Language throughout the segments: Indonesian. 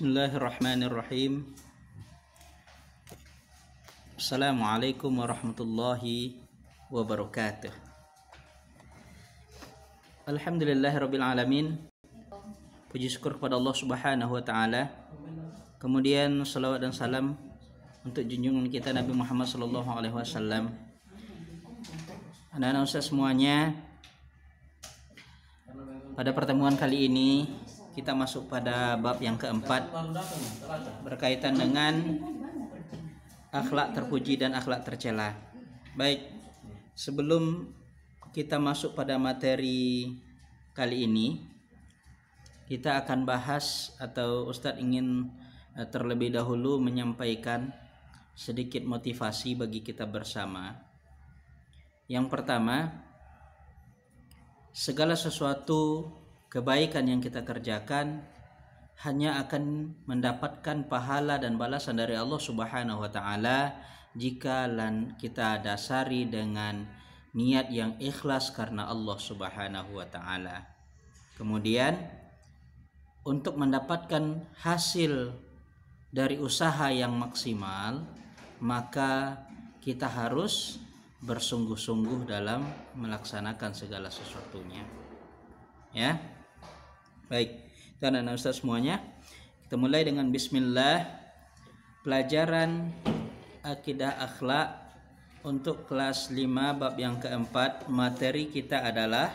Bismillahirrahmanirrahim. Assalamualaikum warahmatullahi wabarakatuh. Alhamdulillahirabbil alamin. Puji syukur kepada Allah Subhanahu wa taala. Kemudian salawat dan salam untuk junjungan kita Nabi Muhammad sallallahu alaihi wasallam. Anak-anak ustaz semuanya, pada pertemuan kali ini kita masuk pada bab yang keempat berkaitan dengan akhlak terpuji dan akhlak tercela. Baik, sebelum kita masuk pada materi kali ini, kita akan bahas atau Ustadz ingin terlebih dahulu menyampaikan sedikit motivasi bagi kita bersama. Yang pertama, segala sesuatu kebaikan yang kita kerjakan hanya akan mendapatkan pahala dan balasan dari Allah Subhanahu wa taala jika kita dasari dengan niat yang ikhlas karena Allah Subhanahu wa taala. Kemudian untuk mendapatkan hasil dari usaha yang maksimal, maka kita harus bersungguh-sungguh dalam melaksanakan segala sesuatunya. Ya. Baik, dan anak ustaz semuanya, kita mulai dengan bismillah. Pelajaran akidah akhlak untuk kelas 5 bab yang keempat. Materi kita adalah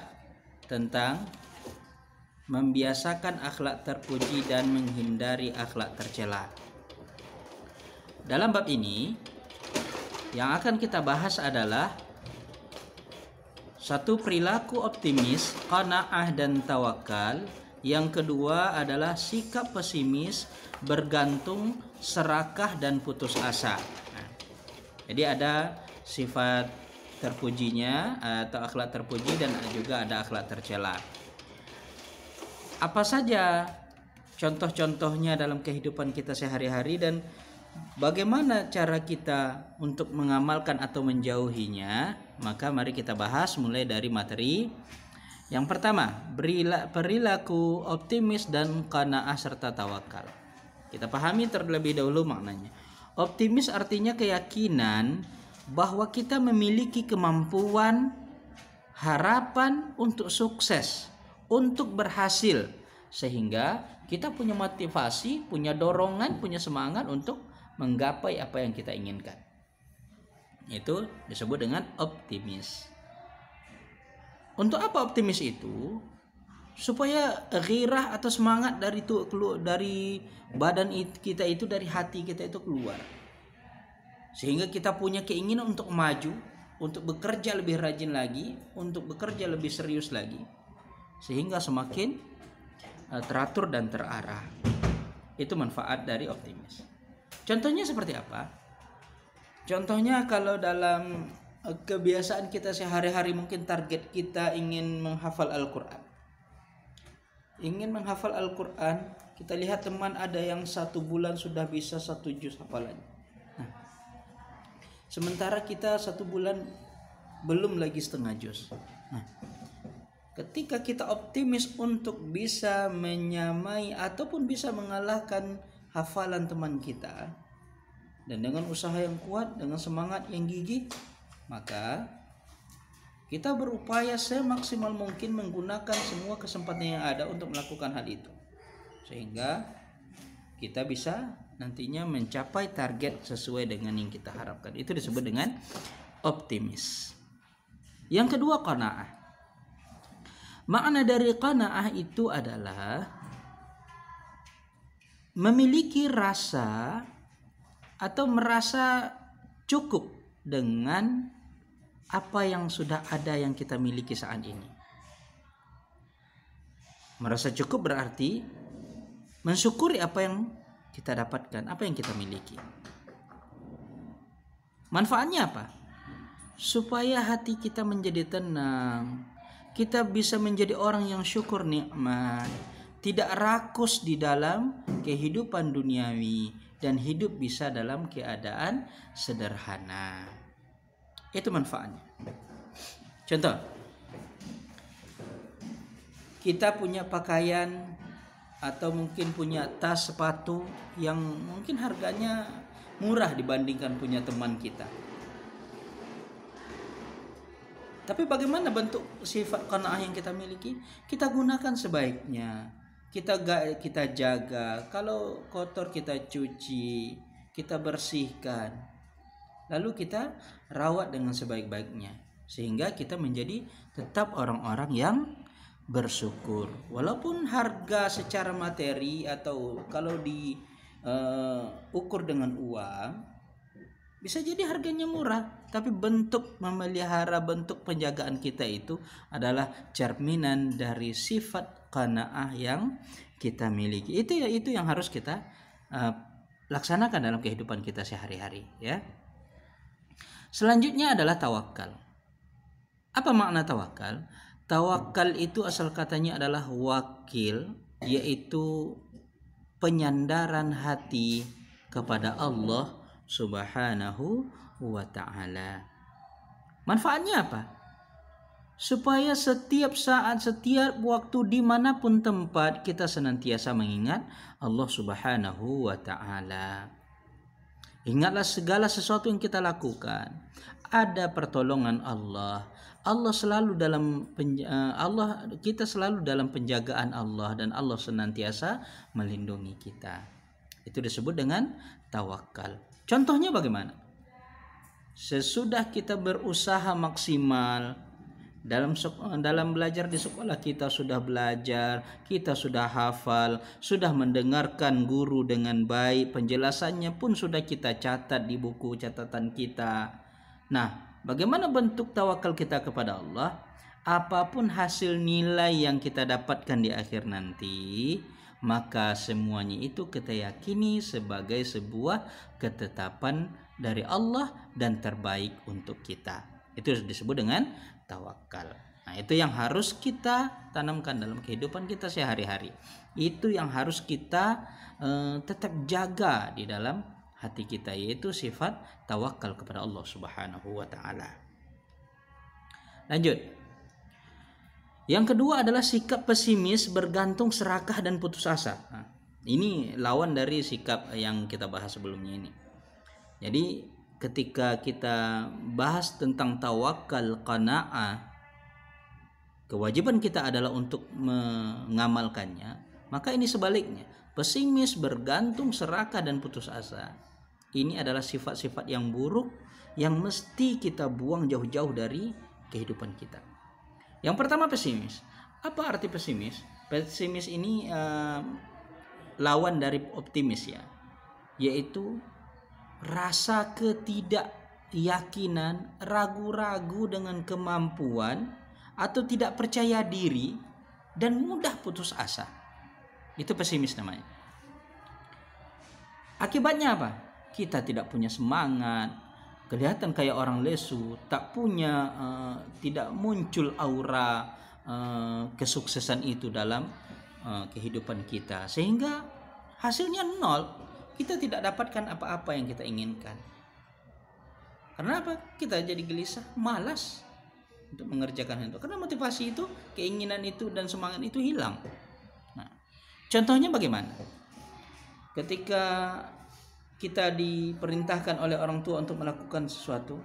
tentang membiasakan akhlak terpuji dan menghindari akhlak tercela. Dalam bab ini yang akan kita bahas adalah satu, perilaku optimis, qanaah dan tawakal. Yang kedua adalah sikap pesimis, bergantung, serakah dan putus asa. Jadi ada sifat terpujinya atau akhlak terpuji dan juga ada akhlak tercela. Apa saja contoh-contohnya dalam kehidupan kita sehari-hari dan bagaimana cara kita untuk mengamalkan atau menjauhinya? Maka mari kita bahas mulai dari materi. Yang pertama, perilaku optimis dan qanaah serta tawakal. Kita pahami terlebih dahulu maknanya. Optimis artinya keyakinan bahwa kita memiliki kemampuan, harapan untuk sukses, untuk berhasil, sehingga kita punya motivasi, punya dorongan, punya semangat untuk menggapai apa yang kita inginkan. Itu disebut dengan optimis. Untuk apa optimis itu? Supaya ghirah atau semangat dari badan kita itu, dari hati kita itu keluar. Sehingga kita punya keinginan untuk maju, untuk bekerja lebih rajin lagi, untuk bekerja lebih serius lagi. Sehingga semakin teratur dan terarah. Itu manfaat dari optimis. Contohnya seperti apa? Contohnya kalau dalam kebiasaan kita sehari-hari, mungkin target kita ingin menghafal Al-Quran. Ingin menghafal Al-Quran, kita lihat teman ada yang 1 bulan sudah bisa 1 juz hafalannya. Sementara kita 1 bulan belum lagi setengah juz. Ketika kita optimis untuk bisa menyamai ataupun bisa mengalahkan hafalan teman kita, dan dengan usaha yang kuat, dengan semangat yang gigih, maka kita berupaya semaksimal mungkin menggunakan semua kesempatan yang ada untuk melakukan hal itu, sehingga kita bisa nantinya mencapai target sesuai dengan yang kita harapkan. Itu disebut dengan optimis. Yang kedua, qanaah. Makna dari qanaah itu adalah memiliki rasa atau merasa cukup dengan apa yang sudah ada yang kita miliki saat ini. Merasa cukup berarti mensyukuri apa yang kita dapatkan, apa yang kita miliki. Manfaatnya apa? Supaya hati kita menjadi tenang, kita bisa menjadi orang yang syukur nikmat, tidak rakus di dalam kehidupan duniawi, dan hidup bisa dalam keadaan sederhana. Itu manfaatnya. Contoh, kita punya pakaian atau mungkin punya tas sepatu yang mungkin harganya murah dibandingkan punya teman kita. Tapi bagaimana bentuk sifat qanaah yang kita miliki? Kita gunakan sebaiknya. Kita jaga. Kalau kotor kita cuci, kita bersihkan. Lalu kita rawat dengan sebaik-baiknya sehingga kita menjadi tetap orang-orang yang bersyukur. Walaupun harga secara materi atau kalau diukur dengan uang bisa jadi harganya murah, tapi bentuk memelihara, bentuk penjagaan kita itu adalah cerminan dari sifat qanaah yang kita miliki. Itu yang harus kita laksanakan dalam kehidupan kita sehari-hari, ya. Selanjutnya adalah tawakal. Apa makna tawakal? Tawakal itu asal katanya adalah wakil, yaitu penyandaran hati kepada Allah Subhanahu wa ta'ala. Manfaatnya apa? Supaya setiap saat, setiap waktu, dimanapun tempat, kita senantiasa mengingat Allah Subhanahu wa ta'ala. Ingatlah segala sesuatu yang kita lakukan, ada pertolongan Allah. Kita selalu dalam penjagaan Allah, dan Allah senantiasa melindungi kita. Itu disebut dengan tawakal. Contohnya bagaimana? Sesudah kita berusaha maksimal dalam belajar di sekolah, kita sudah belajar, kita sudah hafal, sudah mendengarkan guru dengan baik, penjelasannya pun sudah kita catat di buku catatan kita. Nah, bagaimana bentuk tawakal kita kepada Allah? Apapun hasil nilai yang kita dapatkan di akhir nanti, maka semuanya itu kita yakini sebagai sebuah ketetapan dari Allah dan terbaik untuk kita. Itu disebut dengan tawakal. Nah, itu yang harus kita tanamkan dalam kehidupan kita sehari-hari. Itu yang harus kita tetap jaga di dalam hati kita, yaitu sifat tawakal kepada Allah Subhanahu wa ta'ala. Lanjut. Yang kedua adalah sikap pesimis, bergantung, serakah, dan putus asa. Nah, ini lawan dari sikap yang kita bahas sebelumnya ini. Jadi ketika kita bahas tentang tawakal qanaah, kewajiban kita adalah untuk mengamalkannya. Maka ini sebaliknya, pesimis, bergantung, serakah, dan putus asa. Ini adalah sifat-sifat yang buruk yang mesti kita buang jauh-jauh dari kehidupan kita. Yang pertama, pesimis. Apa arti pesimis? Pesimis ini lawan dari optimis, ya, yaitu rasa ketidakyakinan, ragu-ragu dengan kemampuan, atau tidak percaya diri, dan mudah putus asa. Itu pesimis namanya. Akibatnya apa? Kita tidak punya semangat, kelihatan kayak orang lesu, tidak muncul aura kesuksesan itu dalam kehidupan kita, sehingga hasilnya nol. Kita tidak dapatkan apa-apa yang kita inginkan. Karena apa? Kita jadi gelisah, malas untuk mengerjakan itu. Karena motivasi itu, keinginan itu, dan semangat itu hilang. Nah, contohnya bagaimana? Ketika kita diperintahkan oleh orang tua untuk melakukan sesuatu,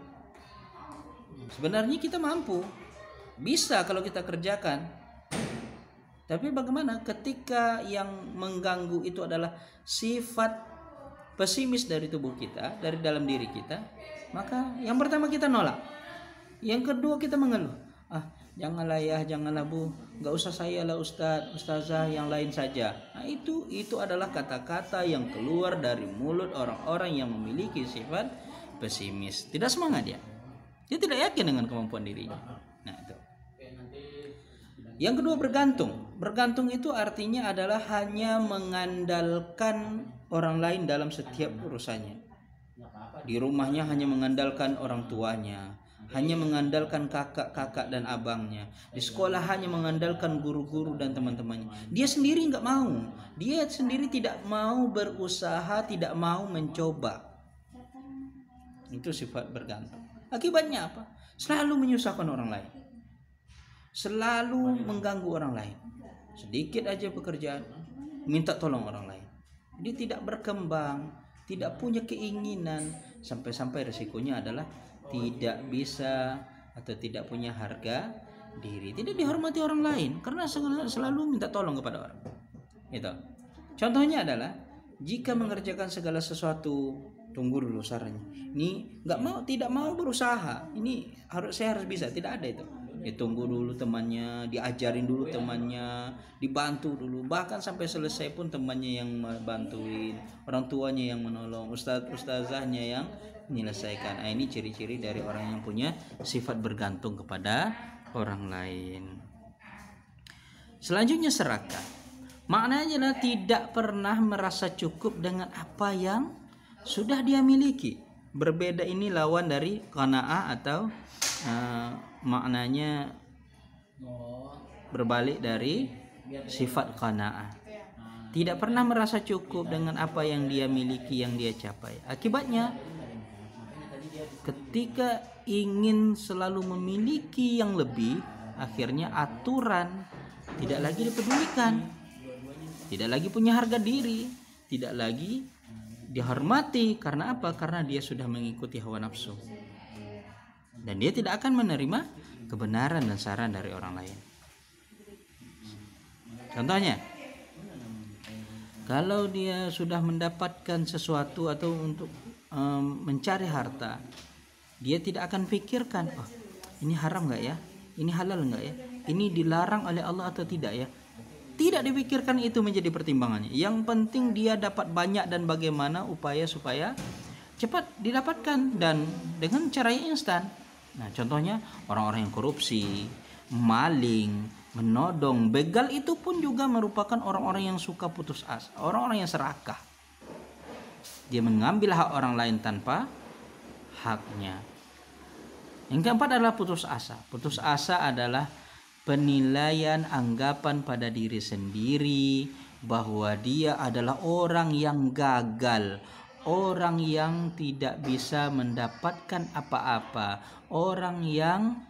sebenarnya kita mampu, bisa kalau kita kerjakan. Tapi bagaimana ketika yang mengganggu itu adalah sifat pesimis dari tubuh kita, dari dalam diri kita? Maka yang pertama kita nolak, yang kedua kita mengeluh, janganlah ya, janganlah bu, nggak usah saya lah ustazah, yang lain saja. Nah, itu adalah kata-kata yang keluar dari mulut orang-orang yang memiliki sifat pesimis. Tidak semangat dia tidak yakin dengan kemampuan dirinya. Nah, itu. Yang kedua, bergantung itu artinya adalah hanya mengandalkan orang lain dalam setiap urusannya. Di rumahnya hanya mengandalkan orang tuanya, hanya mengandalkan kakak dan abangnya. Di sekolah hanya mengandalkan guru-guru dan teman-temannya. Dia sendiri nggak mau. Dia sendiri tidak mau berusaha, tidak mau mencoba. Itu sifat bergantung. Akibatnya apa? Selalu menyusahkan orang lain, selalu mengganggu orang lain. Sedikit aja pekerjaan, minta tolong orang lain. Dia tidak berkembang, tidak punya keinginan, sampai-sampai resikonya adalah tidak bisa atau tidak punya harga diri, tidak dihormati orang lain karena selalu minta tolong kepada orang. Itu. Contohnya adalah jika mengerjakan segala sesuatu, tunggu dulu sarannya. Ini tidak mau berusaha. Ini saya harus bisa, tidak ada itu. Ditunggu dulu temannya, diajarin dulu temannya, dibantu dulu. Bahkan sampai selesai pun temannya yang bantuin, orang tuanya yang menolong, ustazahnya yang menyelesaikan. Ini ciri-ciri dari orang yang punya sifat bergantung kepada orang lain. Selanjutnya serakah. Maknanya adalah tidak pernah merasa cukup dengan apa yang sudah dia miliki. Berbeda, ini lawan dari qanaah atau maknanya berbalik dari sifat qanaah. Tidak pernah merasa cukup dengan apa yang dia miliki, yang dia capai. Akibatnya ketika ingin selalu memiliki yang lebih, akhirnya aturan tidak lagi dipedulikan, tidak lagi punya harga diri, tidak lagi dihormati. Karena apa? Karena dia sudah mengikuti hawa nafsu, dan dia tidak akan menerima kebenaran dan saran dari orang lain. Contohnya, kalau dia sudah mendapatkan sesuatu atau untuk mencari harta, dia tidak akan pikirkan, oh ini haram nggak ya, ini halal nggak ya, ini dilarang oleh Allah atau tidak ya. Tidak dipikirkan itu menjadi pertimbangannya. Yang penting dia dapat banyak dan bagaimana upaya supaya cepat didapatkan dan dengan cara yang instan. Nah, contohnya orang-orang yang korupsi, maling, menodong, begal, itu pun juga merupakan orang-orang yang suka putus asa, orang-orang yang serakah. Dia mengambil hak orang lain tanpa haknya. Yang keempat adalah putus asa. Putus asa adalah penilaian anggapan pada diri sendiri bahwa dia adalah orang yang gagal, orang yang tidak bisa mendapatkan apa-apa, orang yang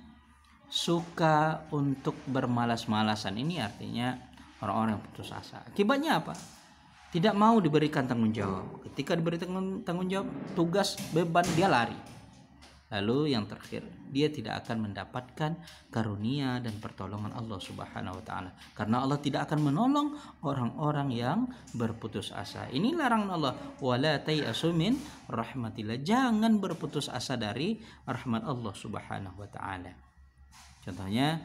suka untuk bermalas-malasan. Ini artinya orang-orang yang putus asa. Akibatnya apa? Tidak mau diberikan tanggung jawab. Ketika diberikan tanggung jawab, tugas, beban, dia lari. Lalu yang terakhir, dia tidak akan mendapatkan karunia dan pertolongan Allah Subhanahu wa taala. Karena Allah tidak akan menolong orang-orang yang berputus asa. Ini larangan Allah, wala tayasu min rahmatillah. Jangan berputus asa dari rahmat Allah Subhanahu wa taala. Contohnya,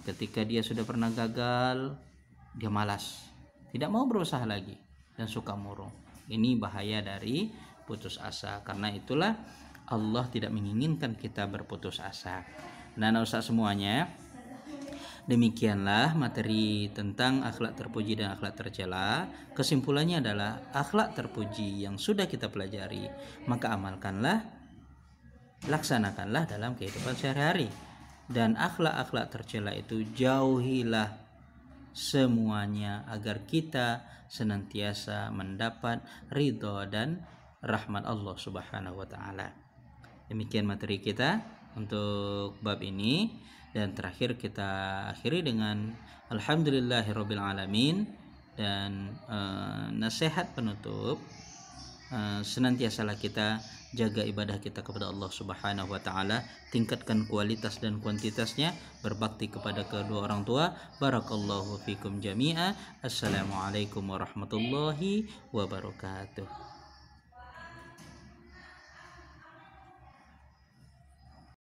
ketika dia sudah pernah gagal, dia malas, tidak mau berusaha lagi dan suka murung. Ini bahaya dari putus asa. Karena itulah Allah tidak menginginkan kita berputus asa. Dan Ustaz semuanya, demikianlah materi tentang akhlak terpuji dan akhlak tercela. Kesimpulannya adalah akhlak terpuji yang sudah kita pelajari, maka amalkanlah, laksanakanlah dalam kehidupan sehari-hari. Dan akhlak-akhlak tercela itu jauhilah semuanya agar kita senantiasa mendapat ridho dan rahmat Allah Subhanahu wa taala. Demikian materi kita untuk bab ini, dan terakhir kita akhiri dengan alhamdulillahirabbil alamin, dan nasihat penutup, senantiasalah kita jaga ibadah kita kepada Allah Subhanahu wa taala, tingkatkan kualitas dan kuantitasnya, berbakti kepada kedua orang tua. Barakallahu fikum jami'a. Assalamualaikum warahmatullahi wabarakatuh.